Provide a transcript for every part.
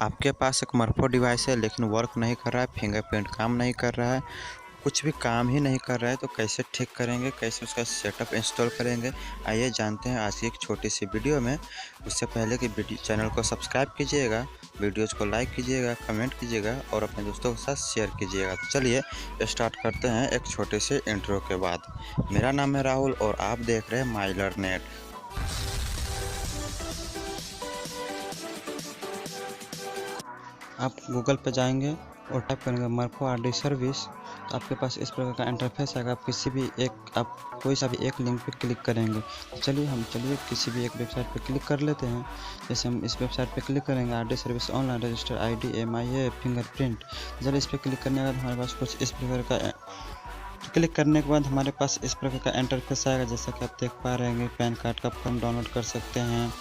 आपके पास एक morpho device है लेकिन वर्क नहीं कर रहा है, फिंगरप्रिंट काम नहीं कर रहा है, कुछ भी काम ही नहीं कर रहा है, तो कैसे ठीक करेंगे, कैसे उसका सेटअप इंस्टॉल करेंगे, आइए जानते हैं आज की एक छोटी सी वीडियो में। उससे पहले कि चैनल को सब्सक्राइब कीजिएगा, वीडियोज़ को लाइक कीजिएगा, कमेंट कीजिएगा और अपने दोस्तों के साथ शेयर कीजिएगा। तो चलिए स्टार्ट करते हैं एक छोटे से इंट्रो के बाद। मेरा नाम है राहुल और आप देख रहे हैं माइलरनेट। आप गूगल पे जाएंगे और टाइप करेंगे मॉर्फो RD सर्विस, तो आपके पास इस प्रकार का इंटरफेस आएगा। आप किसी भी एक कोई सा भी एक लिंक पे क्लिक करेंगे। तो चलिए किसी भी एक वेबसाइट पे क्लिक कर लेते हैं। जैसे हम इस वेबसाइट पे क्लिक करेंगे RD service online register ID MIA fingerprint. चलिए इस पर क्लिक करने के बाद हमारे पास कुछ इस प्रकार का क्लिक करने के बाद हमारे पास इस प्रकार का इंटरफेस आएगा। जैसा कि आप देख पा रहे हैं, पैन कार्ड का फॉर्म डाउनलोड कर सकते हैं,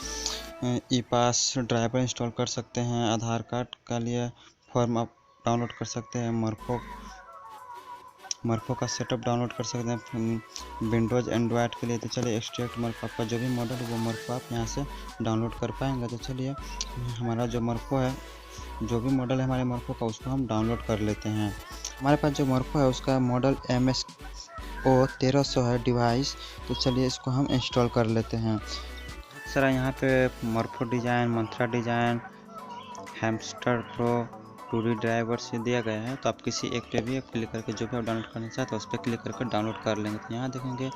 ई पास ड्राइवर इंस्टॉल कर सकते हैं, आधार कार्ड का लिए फॉर्म आप डाउनलोड कर सकते हैं, मॉर्फो का सेटअप डाउनलोड कर सकते हैं विंडोज़ एंड्रॉयड के लिए। तो चलिए एक्सट्रैक्ट मॉर्फो आपका जो भी मॉडल है वो मॉर्फो आप यहाँ से डाउनलोड कर पाएंगे। तो चलिए हमारा जो मॉर्फो है, जो भी मॉडल है हमारे मॉर्फो का, उसको हम डाउनलोड कर लेते हैं। हमारे पास जो मॉर्फो है उसका मॉडल MSO 1300 है डिवाइस। तो चलिए इसको हम इंस्टॉल कर लेते हैं। सर यहाँ पे Morpho design, Mantra design, Hamster Pro, 2D driver से दिया गया है। तो आप किसी एक पे भी क्लिक करके जो भी आप डाउनलोड करना चाहते हैं उस पर क्लिक करके डाउनलोड कर लेंगे। तो यहाँ देखेंगे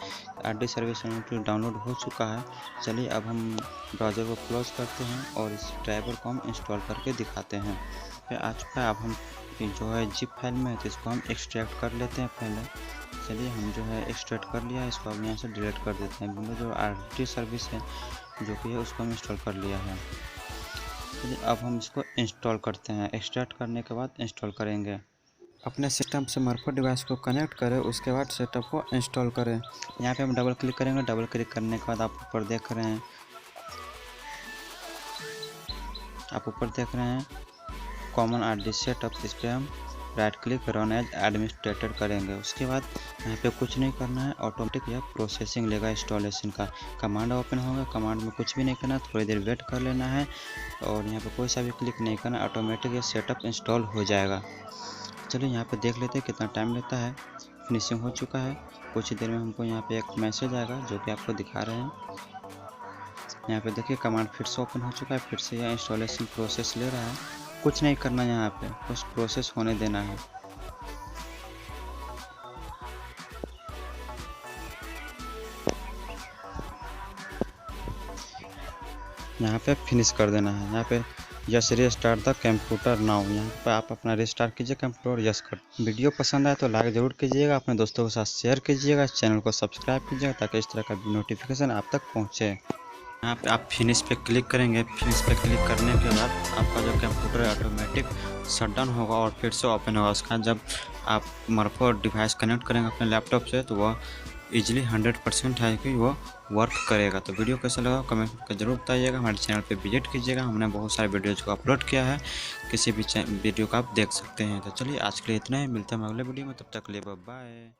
RD सर्विस डाउनलोड हो चुका है। चलिए अब हम ब्राउज़र को क्लोज करते हैं और इस ड्राइवर को हम इंस्टॉल करके दिखाते हैं। फिर आ चुका है। अब हम जो है जिप फाइल में है तो इसको हम एक्सट्रैक्ट कर लेते हैं पहले। चलिए हम जो है एक्सट्रैक्ट कर लिया है, इसको अब यहाँ से डिलीट कर देते हैं। विंडो जो RD सर्विस है जो कि है उसको हम इंस्टॉल कर लिया है। चलिए अब हम इसको इंस्टॉल करते हैं। एक्सट्रैक्ट करने के बाद इंस्टॉल करेंगे। अपने सिस्टम से मॉर्फो डिवाइस को कनेक्ट करें, उसके बाद सेटअप को इंस्टॉल करें। यहाँ पे हम डबल क्लिक करेंगे। डबल क्लिक करने के बाद आप ऊपर देख रहे हैं कॉमन RD सेटअप। इस पर हम right click run as administrator करेंगे। उसके बाद यहाँ पे कुछ नहीं करना है, ऑटोमेटिक यह प्रोसेसिंग लेगा इंस्टॉलेशन का। कमांड ओपन होगा, कमांड में कुछ भी नहीं करना, थोड़ी देर वेट कर लेना है और यहाँ पे कोई सा भी क्लिक नहीं करना, ऑटोमेटिक ये सेटअप इंस्टॉल हो जाएगा। चलिए यहाँ पे देख लेते हैं कितना टाइम लेता है। फिनिशिंग हो चुका है। कुछ ही देर में हमको यहाँ पे एक मैसेज आएगा जो कि आपको दिखा रहे हैं। यहाँ पे देखिए कमांड फिर से ओपन हो चुका है। फिर से यह इंस्टॉलेशन प्रोसेस ले रहा है। कुछ नहीं करना, यहाँ पे बस प्रोसेस होने देना है। यहाँ पे फिनिश कर देना है। यहाँ पे yes restart the computer now, यहाँ पे आप अपना रिस्टार्ट कीजिए कंप्यूटर, यस कर। वीडियो पसंद आए तो लाइक ज़रूर कीजिएगा, अपने दोस्तों के साथ शेयर कीजिएगा, चैनल को सब्सक्राइब कीजिएगा ताकि इस तरह का नोटिफिकेशन आप तक पहुँचे। यहाँ पे आप फिनिश पे क्लिक करेंगे। फिनिश पे क्लिक करने के बाद आपका जो कंप्यूटर ऑटोमेटिक शटडाउन होगा और फिर से ओपन होगा। उसका जब आप मॉर्फो डिवाइस कनेक्ट करेंगे अपने लैपटॉप से तो वह इजीली 100% है कि वो वर्क करेगा। तो वीडियो कैसा लगा कमेंट करके जरूर बताइएगा। हमारे चैनल पे विजिट कीजिएगा, हमने बहुत सारे वीडियोज़ को अपलोड किया है, किसी भी वीडियो को आप देख सकते हैं। तो चलिए आज के लिए इतना ही, मिलते हैं अगले वीडियो में, तब तक के लिए बाय।